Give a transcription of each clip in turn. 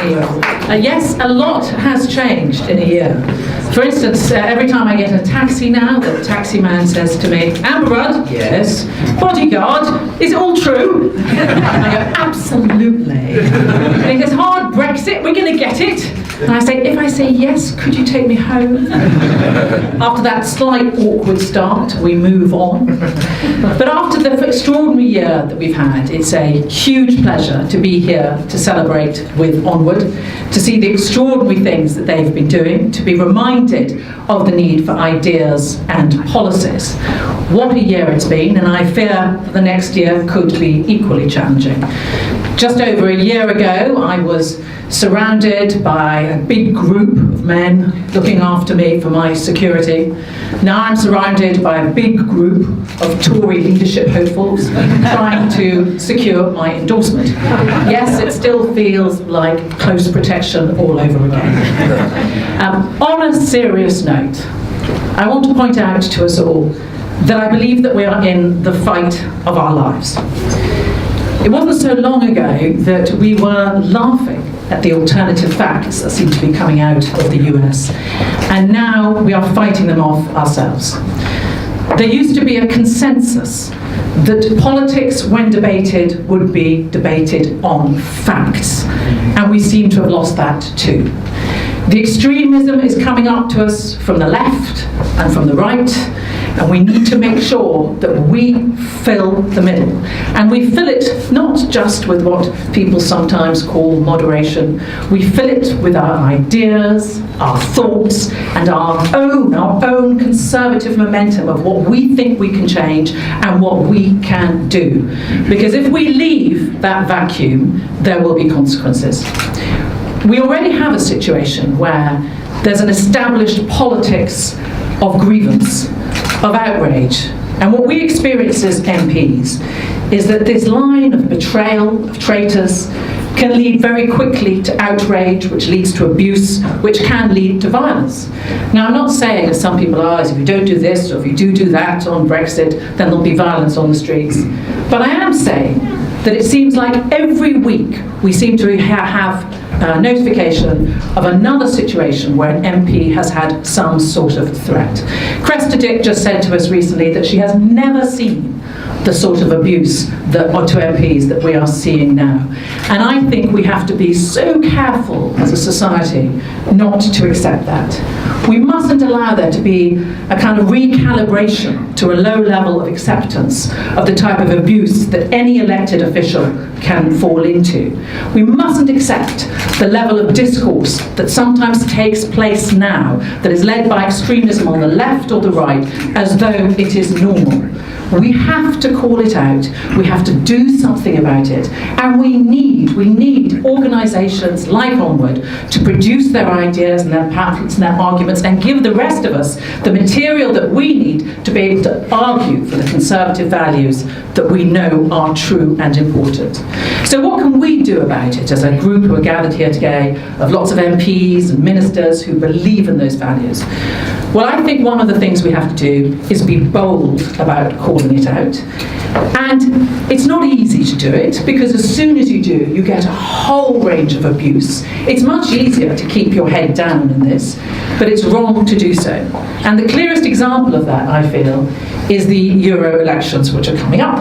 Yes, a lot has changed in a year. For instance, every time I get a taxi now, the taxi man says to me, "Amber Rudd, yes, bodyguard, is it all true?" I go, "Absolutely." And he goes, "Hard Brexit, we're going to get it." And I say, "If I say yes, could you take me home?" After that slight awkward start, we move on. But after the extraordinary year that we've had, it's a huge pleasure to be here to celebrate with Onward, to see the extraordinary things that they've been doing, to be reminded of the need for ideas and policies. What a year it's been, and I fear that the next year could be equally challenging. Just over a year ago, I was surrounded by a big group of men looking after me for my security. Now I'm surrounded by a big group of Tory leadership hopefuls trying to secure my endorsement. Yes, it still feels like close protection all over again. On a serious note, I want to point out to us all that I believe that we are in the fight of our lives. It wasn't so long ago that we were laughing at the alternative facts that seem to be coming out of the US, and now we are fighting them off ourselves. There used to be a consensus that politics, when debated, would be debated on facts, and we seem to have lost that too. The extremism is coming up to us from the left and from the right, and we need to make sure that we fill the middle. And we fill it not just with what people sometimes call moderation, we fill it with our ideas, our thoughts, and our own conservative momentum of what we think we can change and what we can do. Because if we leave that vacuum, there will be consequences. We already have a situation where there's an established politics of grievance, of outrage. And what we experience as MPs is that this line of betrayal, of traitors, can lead very quickly to outrage, which leads to abuse, which can lead to violence. Now, I'm not saying, as some people are, if you don't do this or if you do that on Brexit, then there'll be violence on the streets. But I am saying that it seems like every week we seem to have notification of another situation where an MP has had some sort of threat. Cresta Dick just said to us recently that she has never seen the sort of abuse to MPs that we are seeing now. And I think we have to be so careful as a society not to accept that. We mustn't allow there to be a kind of recalibration to a low level of acceptance of the type of abuse that any elected official can fall into. We mustn't accept the level of discourse that sometimes takes place now that is led by extremism on the left or the right as though it is normal. We have to call it out, we have to do something about it, and we need organisations like Onward to produce their ideas and their pamphlets and their arguments and give the rest of us the material that we need to be able to argue for the conservative values that we know are true and important. So what can we do about it as a group who are gathered here today of lots of MPs and ministers who believe in those values? Well, I think one of the things we have to do is be bold about calling it out. And it's not easy to do it, because as soon as you do, you get a whole range of abuse. It's much easier to keep your head down in this, but it's wrong to do so. And the clearest example of that, I feel, is the Euro elections, which are coming up.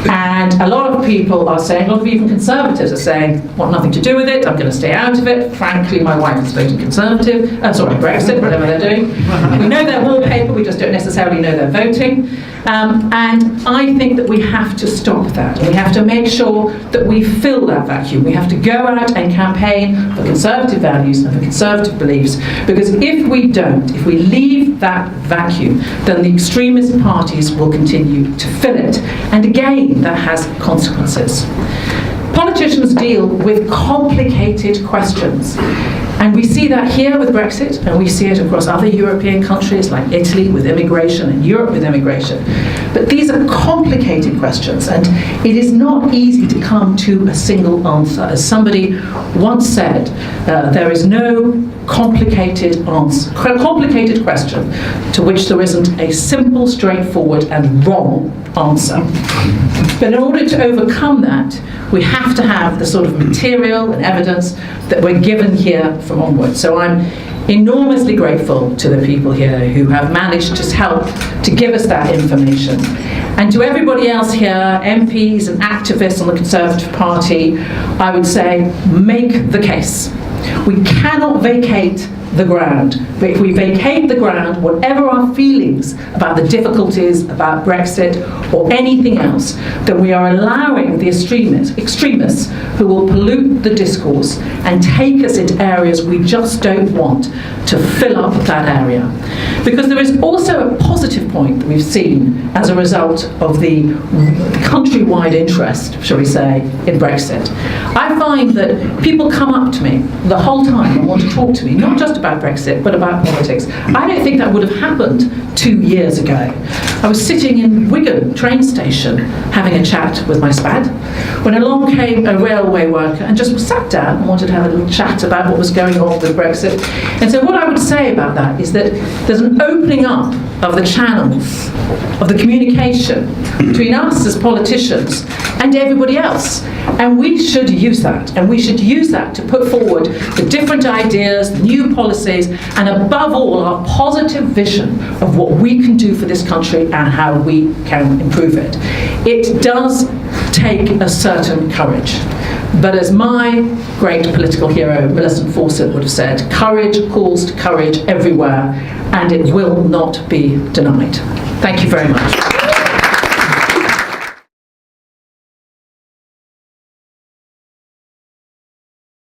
And a lot of people are saying, a lot of even Conservatives are saying, want nothing to do with it, I'm going to stay out of it. Frankly, my wife is voting Conservative, Brexit, whatever they're doing. We know their wallpaper, we just don't necessarily know they're voting. And I think that we have to stop that. We have to make sure that we fill that vacuum. We have to go out and campaign for conservative values and for conservative beliefs, because if we don't, if we leave that vacuum, then the extremist parties will continue to fill it. And again, that has consequences. Politicians deal with complicated questions. And we see that here with Brexit, and we see it across other European countries like Italy with immigration and Europe with immigration. But these are complicated questions, and it is not easy to come to a single answer. As somebody once said, there is no complicated question to which there isn't a simple, straightforward and wrong answer. But in order to overcome that, we have to have the sort of material and evidence that we're given here from Onward. So I'm enormously grateful to the people here who have managed to help to give us that information. And to everybody else here, MPs and activists on the Conservative Party, I would say, make the case. We cannot vacate the ground. But if we vacate the ground, whatever our feelings about the difficulties about Brexit or anything else, then we are allowing the extremists who will pollute the discourse and take us into areas we just don't want to fill up that area. Because there is also a positive point that we've seen as a result of the countrywide interest, shall we say, in Brexit. I find that people come up to me the whole time and want to talk to me, not just about Brexit, but about politics. I don't think that would have happened 2 years ago. I was sitting in Wigan train station having a chat with my SPAD when along came a railway worker and just sat down and wanted to have a little chat about what was going on with Brexit. And so what I would say about that is that there's an opening up of the channels of the communication between us as politicians and everybody else. And we should use that. And we should use that to put forward the different ideas, new policies, and above all, our positive vision of what we can do for this country and how we can improve it. It does take a certain courage. But as my great political hero, Millicent Fawcett, would have said, courage calls to courage everywhere, and it will not be denied. Thank you very much.